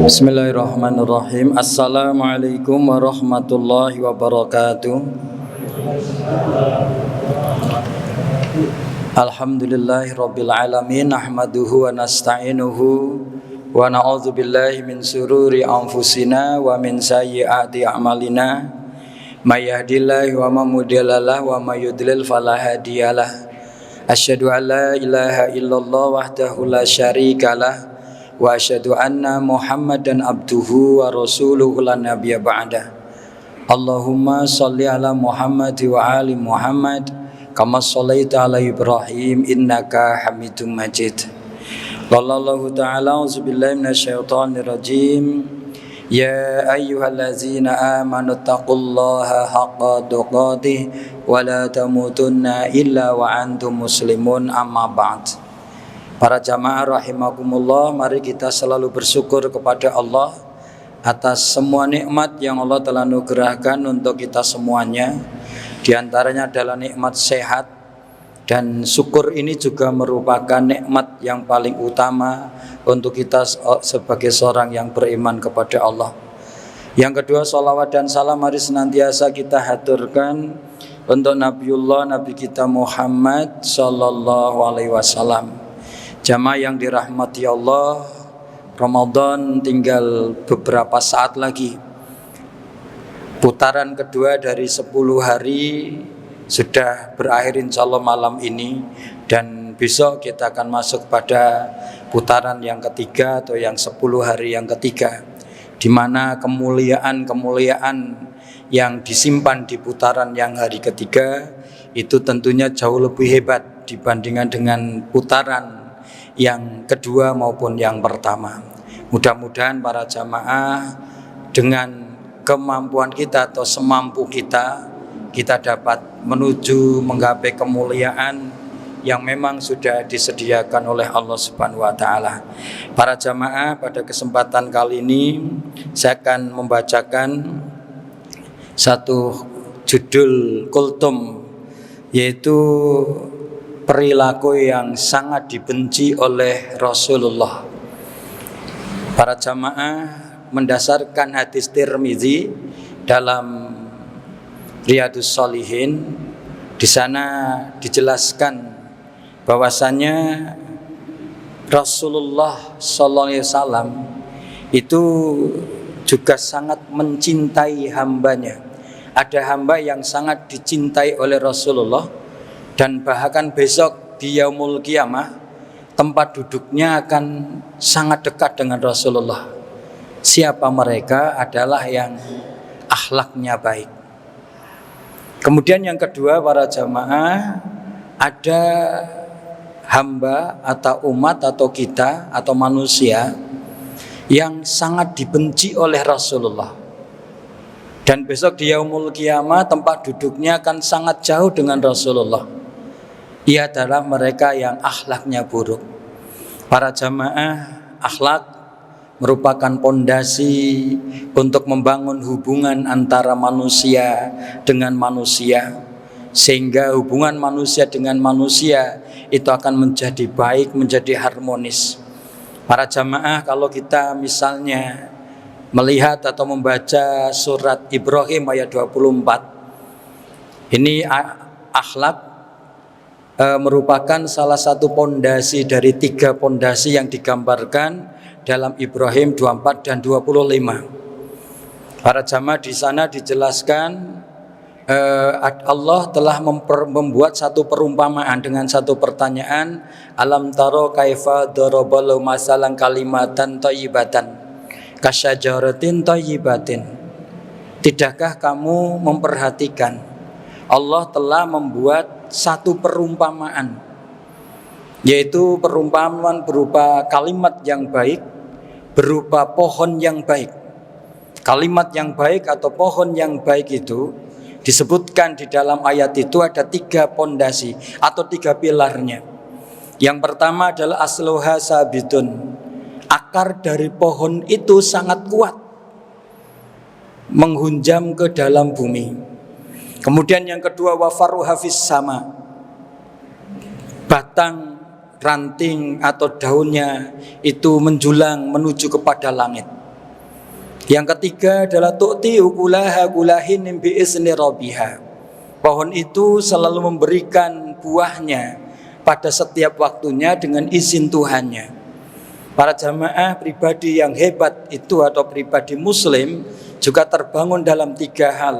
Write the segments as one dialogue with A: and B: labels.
A: Bismillahirrahmanirrahim. Assalamualaikum warahmatullahi wabarakatuh. Alhamdulillahi rabbil alamin. Nahmaduhu wa nasta'inuhu wa na'udzu billahi min sururi anfusina wa min sayyiati a'malina. May yahdihillahu wa may yudlil wa may yudlil fala hadiyalah. Asyhadu an la ilaha illallah wahdahu la syarikalah wa asyhadu anna Muhammadan abduhu wa rasuluhu la nabiyya ba'dah. Allahumma shalli ala Muhammad wa ali Muhammad kama shallaita ala Ibrahim innaka Hamidum Majid. Wallahu ta'ala auzubillahi minasyaitonir rajim. Ya ayyuhallazina amanu taqullaha haqqa tuqatih wa la tamutunna illa wa antum muslimun amma ba'd. Para jamaah rahimakumullah, mari kita selalu bersyukur kepada Allah atas semua nikmat yang Allah telah anugerahkan untuk kita semuanya. Di antaranya adalah nikmat sehat, dan syukur ini juga merupakan nikmat yang paling utama untuk kita sebagai seorang yang beriman kepada Allah. Yang kedua, sholawat dan salam mari senantiasa kita haturkan untuk Nabi kita Muhammad sallallahu alaihi wasallam. Jamaah yang dirahmati Allah, Ramadan tinggal beberapa saat lagi. Putaran kedua dari 10 hari sudah berakhir insyaallah malam ini, dan besok kita akan masuk pada putaran yang ketiga atau yang 10 hari yang ketiga, di mana kemuliaan-kemuliaan yang disimpan di putaran yang hari ketiga itu tentunya jauh lebih hebat dibandingkan dengan putaran yang kedua maupun yang pertama. Mudah-mudahan para jamaah dengan kemampuan kita atau semampu kita dapat menuju menggapai kemuliaan yang memang sudah disediakan oleh Allah Subhanahu wa taala. Para jamaah, pada kesempatan kali ini saya akan membacakan satu judul kultum, yaitu perilaku yang sangat dibenci oleh Rasulullah. Para jamaah, mendasarkan hadis Tirmizi dalam Riyadhus Shalihin, di sana dijelaskan bahwasanya Rasulullah sallallahu alaihi wasallam itu juga sangat mencintai hambanya. Ada hamba yang sangat dicintai oleh Rasulullah, dan bahkan besok di Yaumul Qiyamah tempat duduknya akan sangat dekat dengan Rasulullah. Siapa mereka? Adalah yang akhlaknya baik. Kemudian yang kedua, para jamaah, ada hamba atau umat atau kita atau manusia yang sangat dibenci oleh Rasulullah, dan besok di Yaumul Qiyamah tempat duduknya akan sangat jauh dengan Rasulullah. Ia adalah mereka yang akhlaknya buruk. Para jamaah, akhlak merupakan pondasi untuk membangun hubungan antara manusia dengan manusia, sehingga hubungan manusia dengan manusia itu akan menjadi baik, menjadi harmonis. Para jamaah, kalau kita misalnya melihat atau membaca surat Ibrahim ayat 24, ini akhlak merupakan salah satu pondasi dari 3 pondasi yang digambarkan dalam Ibrahim 24 dan 25. Para jamaah, di sana dijelaskan Allah telah membuat satu perumpamaan dengan satu pertanyaan, alam taro kaifa daraballahu masalan kalimatan thayyibatan kasyajaratin thayyibatin. Tidakkah kamu memperhatikan Allah telah membuat satu perumpamaan, yaitu perumpamaan berupa kalimat yang baik, berupa pohon yang baik. Kalimat yang baik atau pohon yang baik itu disebutkan di dalam ayat itu ada 3 pondasi atau 3 pilarnya. Yang pertama adalah asluha sabitun, akar dari pohon itu sangat kuat, menghunjam ke dalam bumi. Kemudian yang kedua, wafaruha fis sama, batang ranting atau daunnya itu menjulang menuju kepada langit. Yang ketiga adalah tu'ti ukulaha kulahin bi izni rabbiha. Pohon itu selalu memberikan buahnya pada setiap waktunya dengan izin Tuhannya. Para jamaah pribadi yang hebat itu atau pribadi muslim juga terbangun dalam 3 hal.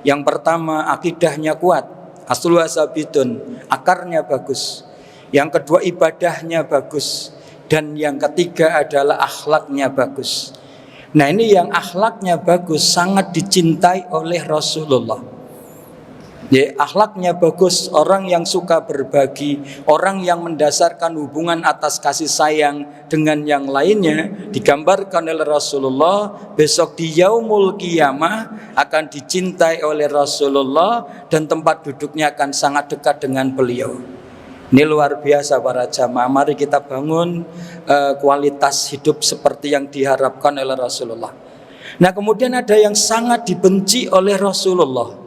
A: Yang pertama, akidahnya kuat, asluha sabitun, akarnya bagus. Yang kedua, ibadahnya bagus. Dan yang ketiga adalah akhlaknya bagus. Nah, ini yang akhlaknya bagus sangat dicintai oleh Rasulullah. Ya, akhlaknya bagus, orang yang suka berbagi, orang yang mendasarkan hubungan atas kasih sayang dengan yang lainnya, digambarkan oleh Rasulullah besok di yaumul qiyamah akan dicintai oleh Rasulullah dan tempat duduknya akan sangat dekat dengan beliau. Ini luar biasa para jamaah. Mari kita bangun kualitas hidup seperti yang diharapkan oleh Rasulullah. Nah, kemudian ada yang sangat dibenci oleh Rasulullah.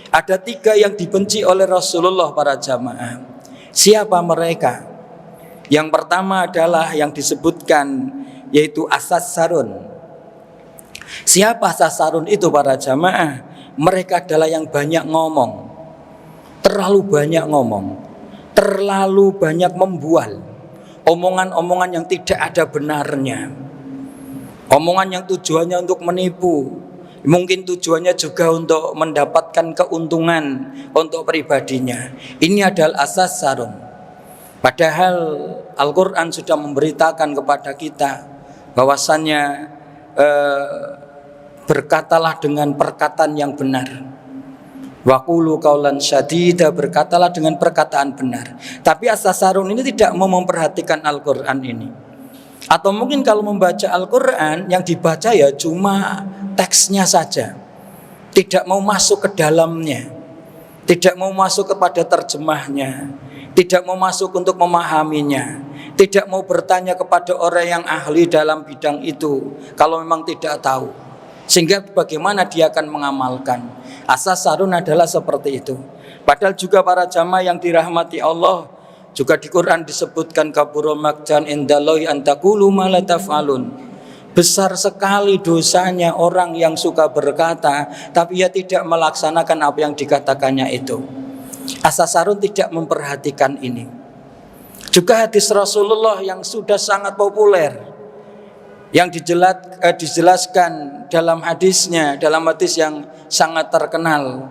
A: Ada 3 yang dibenci oleh Rasulullah para jamaah. Siapa mereka? Yang pertama adalah yang disebutkan, yaitu as-sassarun. Siapa as-sassarun itu para jamaah? Mereka adalah yang banyak ngomong, terlalu banyak ngomong, terlalu banyak membual, omongan-omongan yang tidak ada benarnya, omongan yang tujuannya untuk menipu, mungkin tujuannya juga untuk mendapatkan keuntungan untuk pribadinya. Ini adalah asas sarun. Padahal Al-Quran sudah memberitakan kepada kita bahwasannya berkatalah dengan perkataan yang benar. Wa qulu qaulan syadida, berkatalah dengan perkataan benar. Tapi asas sarun ini tidak mau memperhatikan Al-Quran ini. Atau mungkin kalau membaca Al-Quran yang dibaca ya cuma teksnya saja, tidak mau masuk ke dalamnya, tidak mau masuk kepada terjemahnya, tidak mau masuk untuk memahaminya, tidak mau bertanya kepada orang yang ahli dalam bidang itu kalau memang tidak tahu, sehingga bagaimana dia akan mengamalkan. Asas sarun adalah seperti itu. Padahal juga para jamaah yang dirahmati Allah, juga di Quran disebutkan kabura maktan indallahi an taqulu ma la taf'alun. Besar sekali dosanya orang yang suka berkata tapi ia tidak melaksanakan apa yang dikatakannya itu. Asas sarun tidak memperhatikan ini. Juga hadis Rasulullah yang sudah sangat populer, yang dijelaskan dalam hadisnya, dalam hadis yang sangat terkenal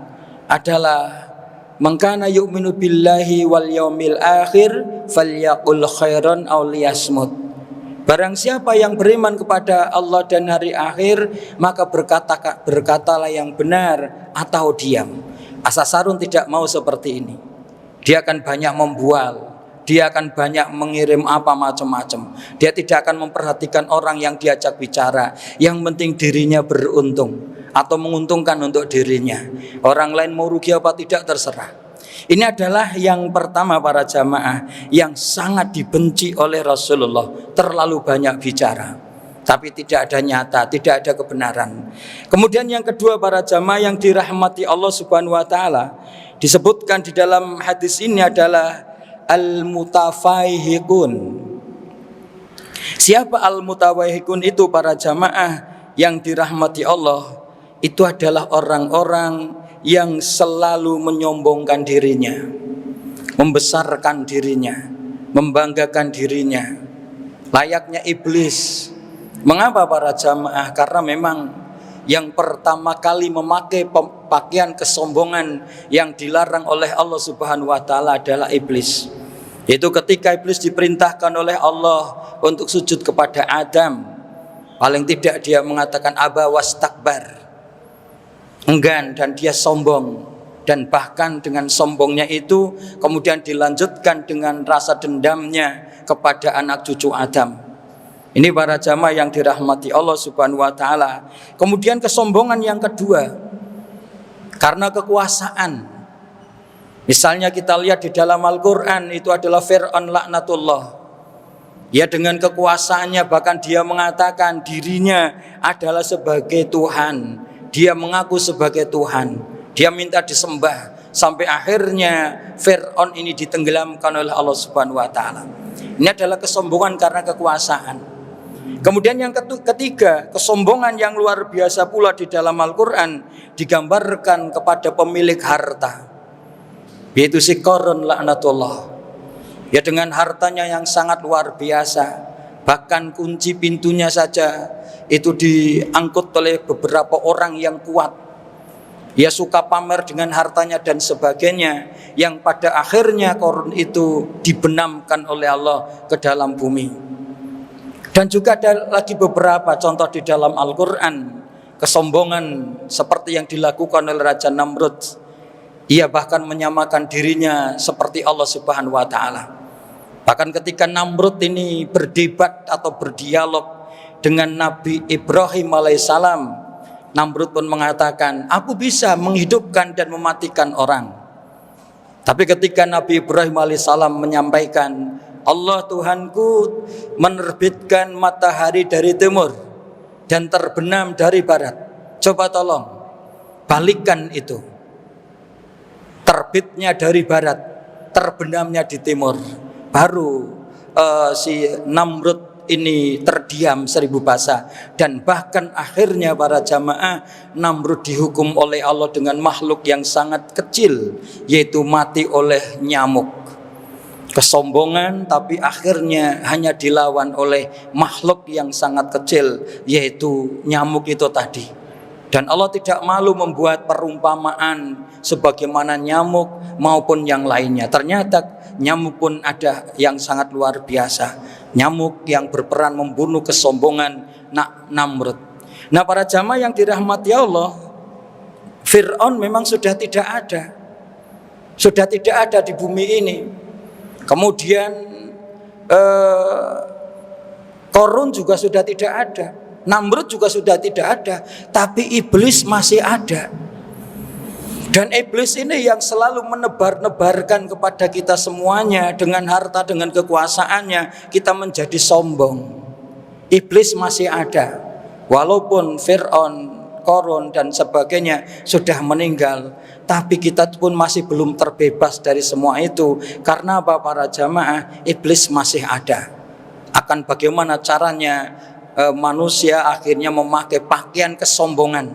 A: adalah man kana yu'minu billahi wal yaumil akhir falyaqul khairan aw liyasmut. Barang siapa yang beriman kepada Allah dan hari akhir, maka berkatalah yang benar atau diam. As-Sassarun tidak mau seperti ini. Dia akan banyak membual, dia akan banyak mengirim apa macam-macam. Dia tidak akan memperhatikan orang yang diajak bicara. Yang penting dirinya beruntung atau menguntungkan untuk dirinya. Orang lain mau rugi apa tidak terserah. Ini adalah yang pertama para jamaah yang sangat dibenci oleh Rasulullah. Terlalu banyak bicara, tapi tidak ada nyata, tidak ada kebenaran. Kemudian yang kedua para jamaah yang dirahmati Allah Subhanahu wa taala, disebutkan di dalam hadis ini adalah al-mutafaihikun. Siapa al-mutafaihikun itu para jamaah yang dirahmati Allah? Itu adalah orang-orang yang selalu menyombongkan dirinya, membesarkan dirinya, membanggakan dirinya, layaknya iblis. Mengapa para jamaah? Karena memang yang pertama kali memakai pakaian kesombongan yang dilarang oleh Allah Subhanahu wa taala adalah iblis. Yaitu ketika iblis diperintahkan oleh Allah untuk sujud kepada Adam, paling tidak dia mengatakan aba wastakbar, enggan, dan dia sombong. Dan bahkan dengan sombongnya itu kemudian dilanjutkan dengan rasa dendamnya kepada anak cucu Adam. Ini para jamaah yang dirahmati Allah Subhanahu wa taala. Kemudian kesombongan yang kedua karena kekuasaan. Misalnya kita lihat di dalam Al-Qur'an itu adalah Fir'aun laknatullah. Ya, dengan kekuasaannya bahkan dia mengatakan dirinya adalah sebagai Tuhan. Dia mengaku sebagai Tuhan, dia minta disembah, sampai akhirnya Fir'aun ini ditenggelamkan oleh Allah Subhanahu wa taala. Ini adalah kesombongan karena kekuasaan. Kemudian yang ketiga, kesombongan yang luar biasa pula di dalam Al-Quran digambarkan kepada pemilik harta, yaitu si Qarun laknatullah. Ya, dengan hartanya yang sangat luar biasa, bahkan kunci pintunya saja itu diangkut oleh beberapa orang yang kuat. Ia suka pamer dengan hartanya dan sebagainya, yang pada akhirnya Qarun itu dibenamkan oleh Allah ke dalam bumi. Dan juga ada lagi beberapa contoh di dalam Al-Quran kesombongan seperti yang dilakukan oleh Raja Namrud. Ia bahkan menyamakan dirinya seperti Allah Subhanahu wa Ta'ala. Bahkan ketika Namrud ini berdebat atau berdialog dengan Nabi Ibrahim alaihissalam, Namrud pun mengatakan, aku bisa menghidupkan dan mematikan orang. Tapi ketika Nabi Ibrahim alaihissalam menyampaikan, Allah Tuhanku menerbitkan matahari dari timur dan terbenam dari barat. Coba tolong balikkan itu. Terbitnya dari barat, terbenamnya di timur. Baru si Namrud ini terdiam 1000 bahasa. Dan bahkan akhirnya para jamaah, Namrud dihukum oleh Allah dengan makhluk yang sangat kecil, yaitu mati oleh nyamuk. Kesombongan tapi akhirnya hanya dilawan oleh makhluk yang sangat kecil, yaitu nyamuk itu tadi. Dan Allah tidak malu membuat perumpamaan sebagaimana nyamuk maupun yang lainnya. Ternyata nyamuk pun ada yang sangat luar biasa. Nyamuk yang berperan membunuh kesombongan Namrud. Nah, para jamaah yang dirahmati Allah, Fir'aun memang sudah tidak ada. Sudah tidak ada di bumi ini. Kemudian Qarun juga sudah tidak ada, Namrud juga sudah tidak ada, tapi iblis masih ada. Dan iblis ini yang selalu menebar-nebarkan kepada kita semuanya dengan harta, dengan kekuasaannya, kita menjadi sombong. Iblis masih ada, walaupun Fir'aun, Qarun dan sebagainya sudah meninggal, tapi kita pun masih belum terbebas dari semua itu. Karena apa para jamaah? Iblis masih ada. Akan bagaimana caranya manusia akhirnya memakai pakaian kesombongan,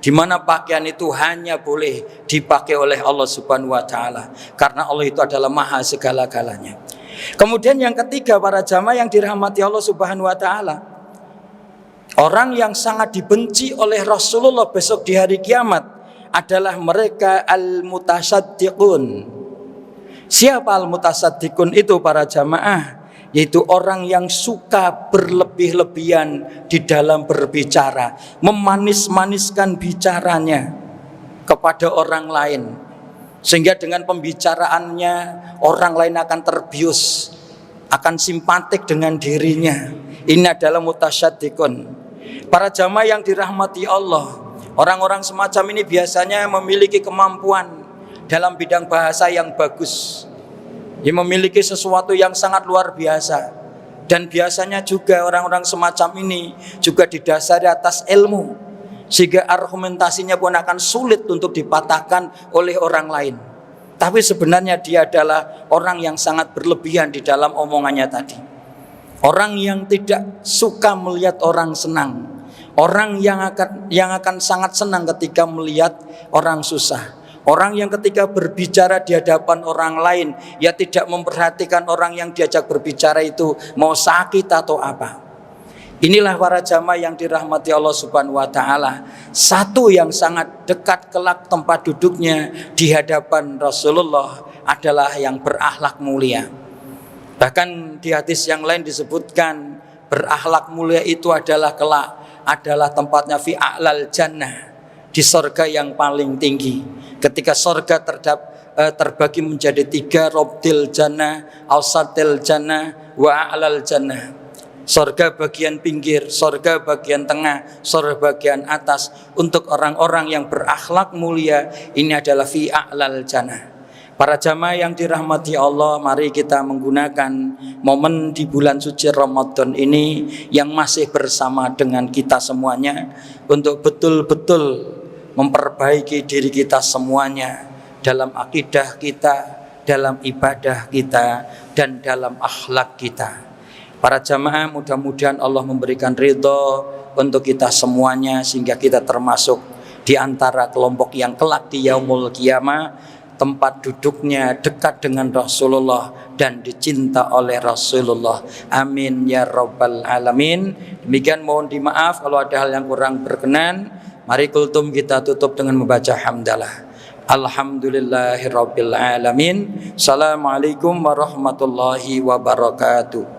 A: di mana pakaian itu hanya boleh dipakai oleh Allah Subhanahu wa Ta'ala, karena Allah itu adalah maha segala-galanya. Kemudian yang ketiga para jamaah yang dirahmati Allah Subhanahu wa Ta'ala, orang yang sangat dibenci oleh Rasulullah besok di hari kiamat adalah mereka al-mutasaddiqun. Siapa al-mutasaddiqun itu para jamaah? Yaitu orang yang suka berlebih-lebihan di dalam berbicara, memanis-maniskan bicaranya kepada orang lain, sehingga dengan pembicaraannya orang lain akan terbius, akan simpatik dengan dirinya. Ini adalah mutasaddiqun. Para jamaah yang dirahmati Allah, orang-orang semacam ini biasanya memiliki kemampuan dalam bidang bahasa yang bagus, yang memiliki sesuatu yang sangat luar biasa. Dan biasanya juga orang-orang semacam ini juga didasari atas ilmu, sehingga argumentasinya pun akan sulit untuk dipatahkan oleh orang lain. Tapi sebenarnya dia adalah orang yang sangat berlebihan di dalam omongannya tadi. Orang yang tidak suka melihat orang senang, orang yang akan sangat senang ketika melihat orang susah. Orang yang ketika berbicara di hadapan orang lain, ya tidak memperhatikan orang yang diajak berbicara itu mau sakit atau apa. Inilah para jamaah yang dirahmati Allah Subhanahu wa Ta'ala, satu yang sangat dekat kelak tempat duduknya di hadapan Rasulullah adalah yang berakhlak mulia. Bahkan di hadis yang lain disebutkan berakhlak mulia itu adalah kelak adalah tempatnya fi a'lal jannah, di sorga yang paling tinggi. Ketika sorga terbagi menjadi 3, robdil jannah, awsatil jannah, wa a'lal jannah. Sorga bagian pinggir, sorga bagian tengah, sorga bagian atas. Untuk orang-orang yang berakhlak mulia, ini adalah fi a'lal jannah. Para jamaah yang dirahmati Allah, mari kita menggunakan momen di bulan suci Ramadan ini yang masih bersama dengan kita semuanya untuk betul-betul memperbaiki diri kita semuanya dalam akidah kita, dalam ibadah kita, dan dalam akhlak kita. Para jamaah, mudah-mudahan Allah memberikan ridho untuk kita semuanya sehingga kita termasuk di antara kelompok yang kelak di yaumul qiyamah tempat duduknya dekat dengan Rasulullah dan dicinta oleh Rasulullah. Amin ya rabbal alamin. Demikian, mohon dimaaf kalau ada hal yang kurang berkenan. Mari kultum kita tutup dengan membaca hamdalah. Alhamdulillahirabbil alamin. Assalamualaikum warahmatullahi wabarakatuh.